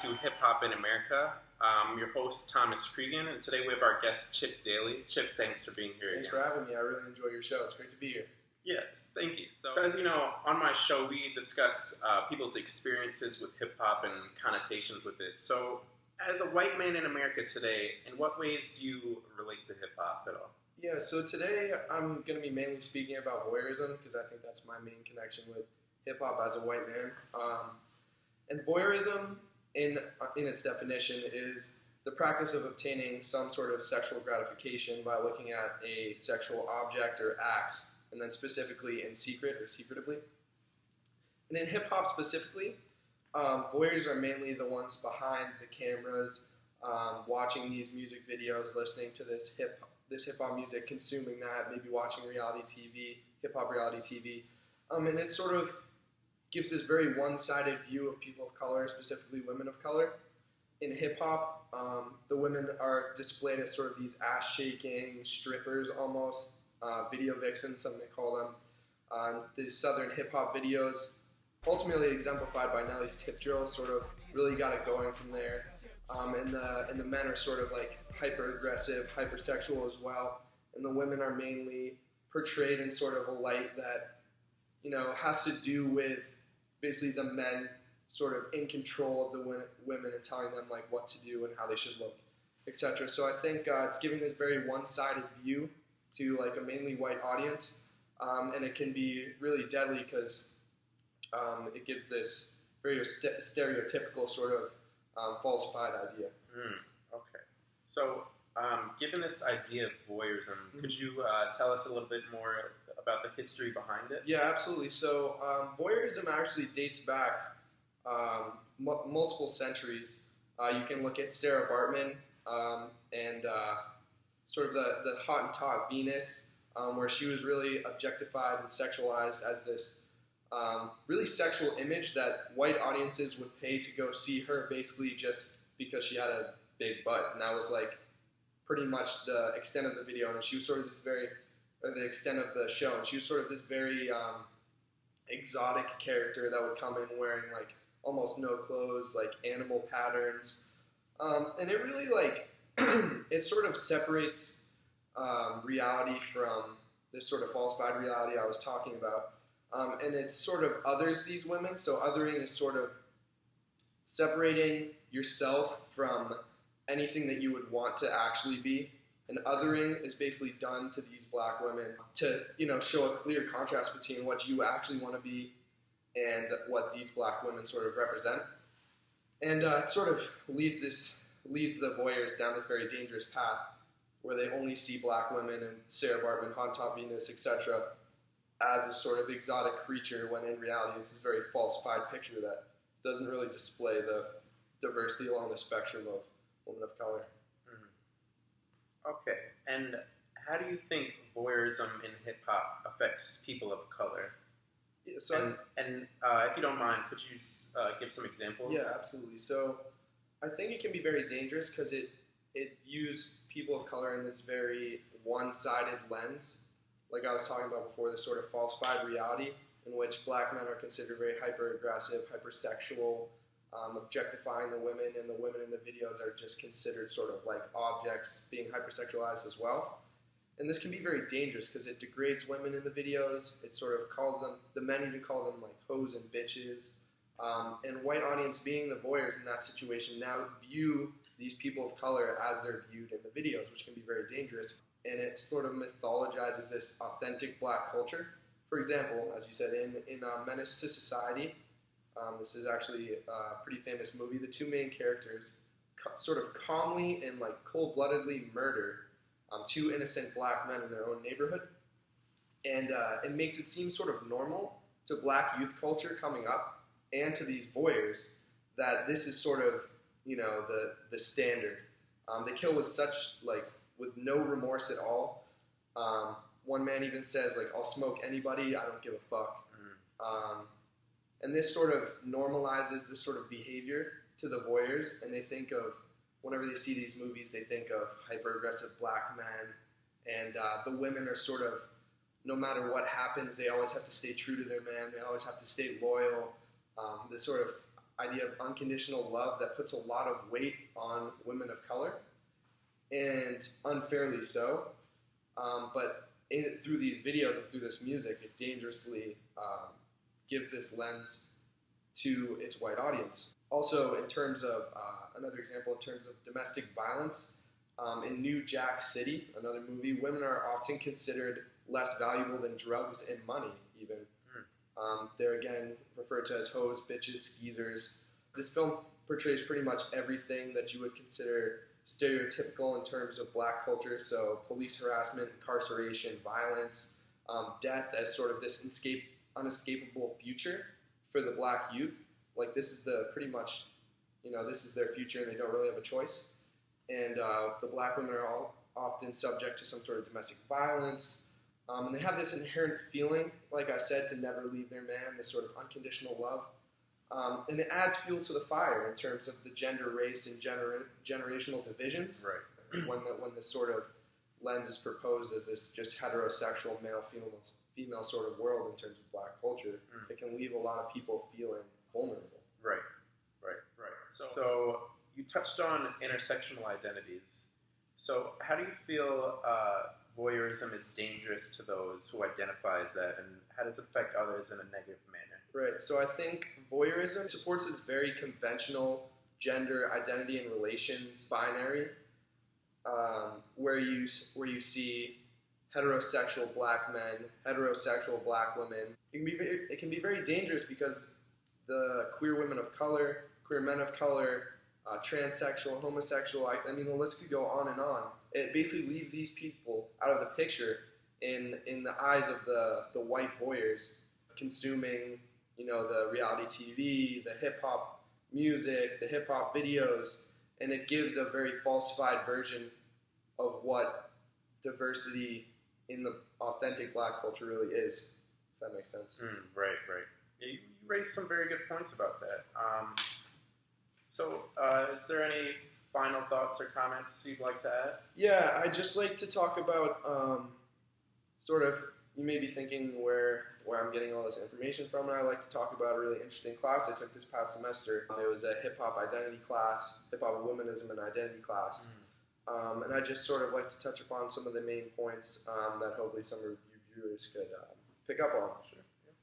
to Hip Hop in America. I'm your host, Thomas Cregan, and today we have our guest, Chip Daly. Chip, thanks for being here Thanks again. for having me. I really enjoy your show. It's great to be here. Yes, thank you. So as you know, on my show, we discuss people's experiences with hip hop and connotations with it. So, as a white man in America today, in what ways do you relate to hip hop at all? Yeah, so today I'm going to be mainly speaking about voyeurism because I think that's my main connection with hip hop as a white man. And voyeurism, in its definition, is the practice of obtaining some sort of sexual gratification by looking at a sexual object or acts, and then specifically in secret or secretively. And in hip hop specifically, voyeurs are mainly the ones behind the cameras, watching these music videos, listening to this hip hop music, consuming that, maybe watching reality TV, hip hop reality TV, and it sort of gives this very one-sided view of people of color, specifically women of color. In hip hop, the women are displayed as sort of these ass-shaking strippers, almost video vixens, some may call them. These southern hip hop videos, ultimately exemplified by Nelly's Tip Drill, sort of really got it going from there. And the men are sort of like hyper-aggressive, hypersexual as well, and the women are mainly portrayed in sort of a light that, you know, has to do with basically the men sort of in control of the women and telling them like what to do and how they should look, etc. So I think it's giving this very one-sided view to like a mainly white audience, and it can be really deadly because it gives this very stereotypical sort of falsified idea. Okay. So, given this idea of voyeurism, could you tell us a little bit more about the history behind it? Yeah, absolutely. So, voyeurism actually dates back multiple centuries. You can look at Sarah Bartman and sort of the Hottentot Venus, where she was really objectified and sexualized as this really sexual image that white audiences would pay to go see her, basically just because she had a big butt, and that was like pretty much the extent of the video. And she was sort of this the extent of the show, and she was sort of this very exotic character that would come in wearing like almost no clothes, like animal patterns, and it really like it sort of separates reality from this sort of falsified reality I was talking about. And it sort of others these women. So othering is sort of separating yourself from anything that you would want to actually be. And othering is basically done to these black women to, you know, show a clear contrast between what you actually want to be and what these black women sort of represent. And it sort of leads the voyeurs down this very dangerous path where they only see black women and Sarah Bartman, Hottentot Venus, etc. as a sort of exotic creature, when in reality it's a very falsified picture that doesn't really display the diversity along the spectrum of women of color. Okay, and how do you think voyeurism in hip-hop affects people of color? Yeah, so and if you don't mind, could you give some examples? Yeah, absolutely. So I think it can be very dangerous because it views people of color in this very one-sided lens. Like I was talking about before, this sort of falsified reality in which black men are considered very hyper-aggressive, hypersexual, objectifying the women, and the women in the videos are just considered sort of like objects, being hypersexualized as well. And this can be very dangerous because it degrades women in the videos. It sort of calls them, the men even call them like hoes and bitches. And white audience, being the voyeurs in that situation, now view these people of color as they're viewed in the videos, which can be very dangerous. And it sort of mythologizes this authentic black culture. For example, as you said, in Menace to Society, this is actually a pretty famous movie. The two main characters sort of calmly and like cold-bloodedly murder two innocent black men in their own neighborhood. And it makes it seem sort of normal to black youth culture coming up and to these voyeurs that this is sort of, you know, the standard. They kill with with no remorse at all. One man even says, like, I'll smoke anybody, I don't give a fuck. And this sort of normalizes this sort of behavior to the voyeurs, and they think of, whenever they see these movies, they think of hyper-aggressive black men, and the women are sort of, no matter what happens, they always have to stay true to their man, they always have to stay loyal. This sort of idea of unconditional love that puts a lot of weight on women of color, and unfairly so. But through these videos and through this music, it dangerously gives this lens to its white audience. Also, in terms of another example, in terms of domestic violence, in New Jack City, another movie, women are often considered less valuable than drugs and money, even. They're again referred to as hoes, bitches, skeezers. This film portrays pretty much everything that you would consider stereotypical in terms of black culture, so police harassment, incarceration, violence, death as sort of this unescapable future for the black youth. Like, this is pretty much, this is their future and they don't really have a choice. And the black women are all often subject to some sort of domestic violence. And they have this inherent feeling, like I said, to never leave their man, this sort of unconditional love. And it adds fuel to the fire in terms of the gender, race, and generational divisions. Right. When this sort of lens is proposed as this just heterosexual male-female sort of world in terms of black culture, it can leave a lot of people feeling vulnerable. Right. So you touched on intersectional identities. So how do you feel voyeurism is dangerous to those who identify as that, and how does it affect others in a negative manner? Right, so I think voyeurism supports its very conventional gender identity and relations binary, where you see heterosexual black men, heterosexual black women. It can be very dangerous because the queer women of color, queer men of color, transsexual, homosexual, I mean the list could go on and on. It basically leaves these people out of the picture in the eyes of the white voyeurs consuming, the reality TV, the hip-hop music, the hip-hop videos, and it gives a very falsified version of what diversity in the authentic black culture really is, if that makes sense. Right. You raised some very good points about that. So is there any final thoughts or comments you'd like to add? Yeah, I'd just like to talk about you may be thinking where I'm getting all this information from, and I'd like to talk about a really interesting class I took this past semester. It was a hip-hop identity class, hip-hop womanism and identity class. And I just sort of like to touch upon some of the main points that hopefully some of you viewers could pick up on. Sure. Yeah.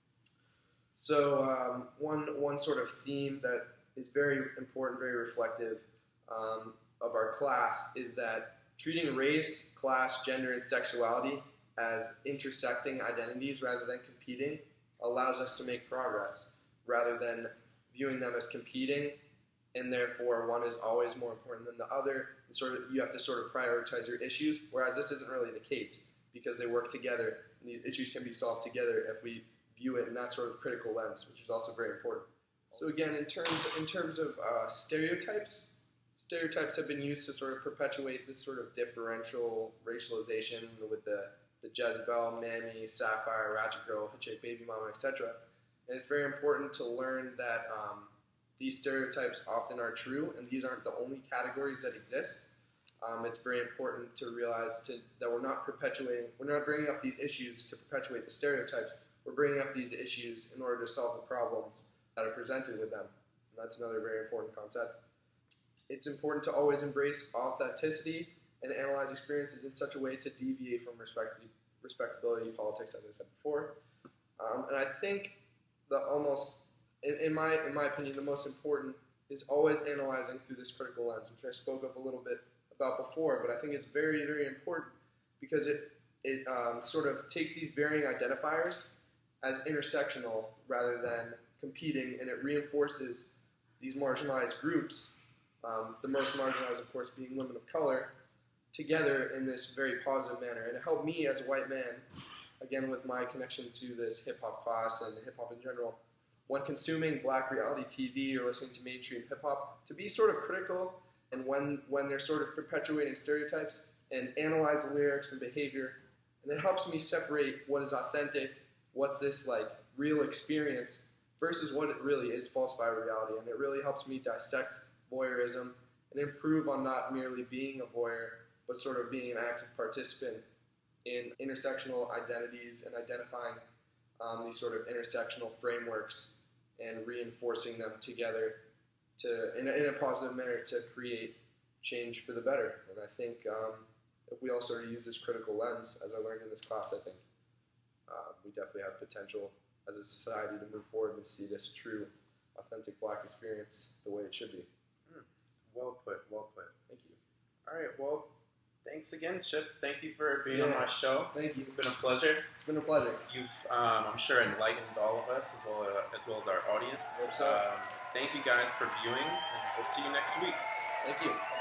So one sort of theme that is very important, very reflective of our class is that treating race, class, gender, and sexuality as intersecting identities rather than competing allows us to make progress, rather than viewing them as competing, and therefore one is always more important than the other, and you have to sort of prioritize your issues, whereas this isn't really the case, because they work together, and these issues can be solved together if we view it in that sort of critical lens, which is also very important. So again, in terms of stereotypes have been used to sort of perpetuate this sort of differential racialization with the Jezebel, Mammy, Sapphire, Ratchet Girl, Hitchhiker Baby Mama, etc. And it's very important to learn that these stereotypes often are true, and these aren't the only categories that exist. It's very important to realize that we're not bringing up these issues to perpetuate the stereotypes. We're bringing up these issues in order to solve the problems that are presented with them. And that's another very important concept. It's important to always embrace authenticity and analyze experiences in such a way to deviate from respectability politics, as I said before. And I think in my opinion, the most important is always analyzing through this critical lens, which I spoke of a little bit about before, but I think it's very, very important because it sort of takes these varying identifiers as intersectional rather than competing, and it reinforces these marginalized groups, the most marginalized, of course, being women of color, together in this very positive manner. And it helped me as a white man, again with my connection to this hip-hop class and hip-hop in general, when consuming black reality TV or listening to mainstream hip-hop, to be sort of critical, and when they're sort of perpetuating stereotypes, and analyze the lyrics and behavior. And it helps me separate what is authentic, what's this like real experience, versus what it really is, falsified reality. And it really helps me dissect voyeurism and improve on not merely being a voyeur, but sort of being an active participant in intersectional identities and identifying these sort of intersectional frameworks and reinforcing them together in a positive manner to create change for the better. And I think if we all sort of use this critical lens, as I learned in this class, I think we definitely have potential as a society to move forward and see this true, authentic Black experience the way it should be. Well put, well put. Thank you. All right, well, thanks again, Chip. Thank you for being on my show. Thank you. It's been a pleasure. It's been a pleasure. You've, I'm sure, enlightened all of us as well as our audience. Hope so. Thank you guys for viewing, and we'll see you next week. Thank you.